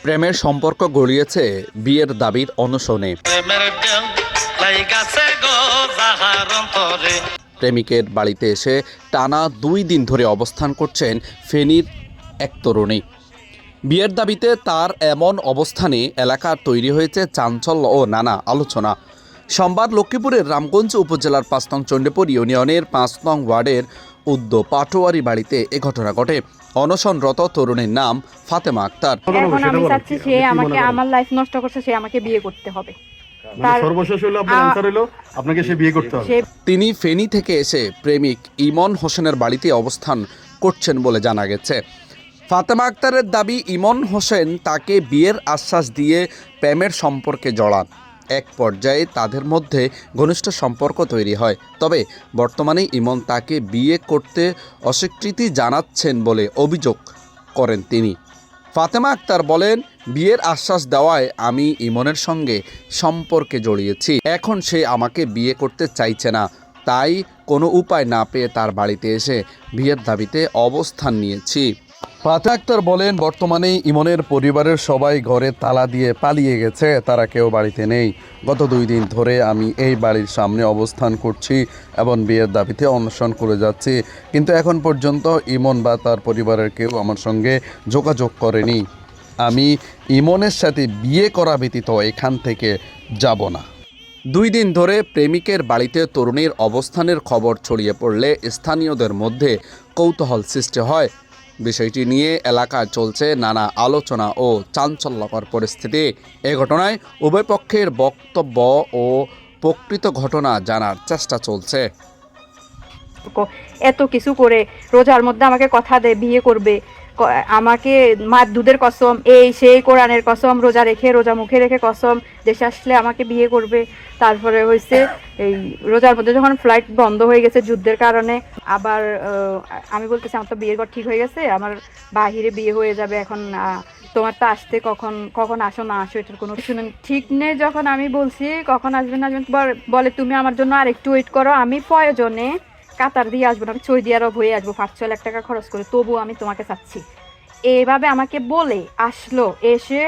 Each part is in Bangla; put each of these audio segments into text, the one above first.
প্রেমের সম্পর্ক গড়িয়েছে বিয়ের দাবির অনশনে। প্রেমিকের বাড়িতে এসে টানা 2 দিন ধরে অবস্থান করছেন ফেনীর এক তরুণী। বিয়ের দাবিতে তার এমন অবস্থানে এলাকার তৈরি হয়েছে চাঞ্চল্য ও নানা আলোচনা। সোমবার লক্ষ্মীপুরের রামগঞ্জ উপজেলার 5 নং চণ্ডীপুর ইউনিয়নের 5 নং ওয়ার্ডের উদ্য পাটোয়ারি বাড়িতে এ ঘটনা ঘটে। অনশনরত তরুণীর নাম ফাতেমা আক্তার। এখন আমি চাচ্ছি সে আমাকে আমার লাইফ নষ্ট করছে, সে আমাকে বিয়ে করতে হবে। তার সর্বশেষ হলো আপনার আনসার হলো আপনাকে সে বিয়ে করতে হবে। তিনি ফেনী থেকে এসে প্রেমিক ইমন হোসেনের বাড়িতে অবস্থান করছেন বলে জানা গেছে। ফাতেমা আক্তারের দাবি, ইমন হোসেন তাকে বিয়ের আশ্বাস দিয়ে প্রেমের সম্পর্কে জড়ান। এক পর্যায়ে তাদের মধ্যে ঘনিষ্ঠ সম্পর্ক তৈরি হয়। তবে বর্তমানে ইমন তাকে বিয়ে করতে অস্বীকৃতি জানাচ্ছেন বলে অভিযোগ করেন তিনি। ফাতেমা আক্তার বলেন, বিয়ের আশ্বাস দেওয়ায় আমি ইমনের সঙ্গে সম্পর্কে জড়িয়েছি। এখন সে আমাকে বিয়ে করতে চাইছে না, তাই কোনো উপায় না পেয়ে তার বাড়িতে এসে বিয়ের দাবিতে অবস্থান নিয়েছি। ফাতেমা আক্তার বলেন, বর্তমানে ইমনের পরিবারের সবাই ঘরে তালা দিয়ে পালিয়ে গেছে, তারা কেউ বাড়িতে নেই। গত 2 দিন ধরে আমি এই বাড়ির সামনে অবস্থান করছি এবং বিয়ের দাবিতে অনশন করে যাচ্ছি, কিন্তু এখন পর্যন্ত ইমন বা তার পরিবারের কেউ আমার সঙ্গে যোগাযোগ করেনি। আমি ইমনের সাথে বিয়ে করা ব্যতীত এখান থেকে যাব না। 2 দিন ধরে প্রেমিকের বাড়িতে তরুণীর অবস্থানের খবর ছড়িয়ে পড়লে স্থানীয়দের মধ্যে কৌতূহল সৃষ্টি হয়। বিষয়টি নিয়ে এলাকায় চলছে নানা আলোচনা ও চাঞ্চল্যকর পরিস্থিতি। এ ঘটনায় উভয় পক্ষের বক্তব্য ও প্রকৃত ঘটনা জানার চেষ্টা চলছে। এত কিছু করে রোজার মধ্যে আমাকে কথা দেয় বিয়ে করবে, আমাকে মার দুধের কসম, এই সেই কোরআনের কসম, রোজা মুখে রেখে কসম, দেশে আসলে আমাকে বিয়ে করবে। তারপরে হয়েছে এই রোজার মধ্যে যখন ফ্লাইট বন্ধ হয়ে গেছে যুদ্ধের কারণে, আবার আমি বলতেছি আমার তো বিয়ের পর ঠিক হয়ে গেছে, আমার বাহিরে বিয়ে হয়ে যাবে, এখন তোমার তো আসতে কখন আসো না আসো এটার কোনো শুনেন ঠিক নেই। যখন আমি বলছি কখন আসবেন বলে তুমি আমার জন্য আর একটু ওয়েট করো, আমি প্রয়োজনে কাতার দিয়ে আসবো না, আমি সৌদি আরব হয়ে আসবো 5-6 লাখ টাকা খরচ করে, তবু আমি তোমাকে চাচ্ছি। এইভাবে আমাকে বলে আসলো। এসে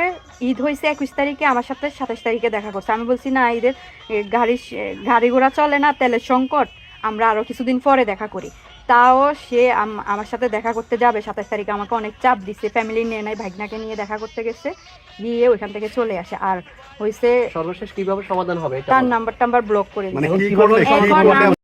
ঈদ হয়েছে 21 তারিখে, আমার সাথে 27 তারিখে দেখা করছে। আমি বলছি না, ঈদের গাড়ি ঘোড়া চলে না, তেলের সংকট, আমরা আরও কিছুদিন পরে দেখা করি। তাও সে আমার সাথে দেখা করতে যাবে 27 তারিখে, আমাকে অনেক চাপ দিচ্ছে। ফ্যামিলি নিয়ে নাই, ভাগনাকে নিয়ে দেখা করতে গেছে, গিয়ে ওইখান থেকে চলে আসে। আর হয়েছে সর্বশেষ কিভাবে সমাধান হবে, তার নাম্বার ব্লক করে দিয়েছে।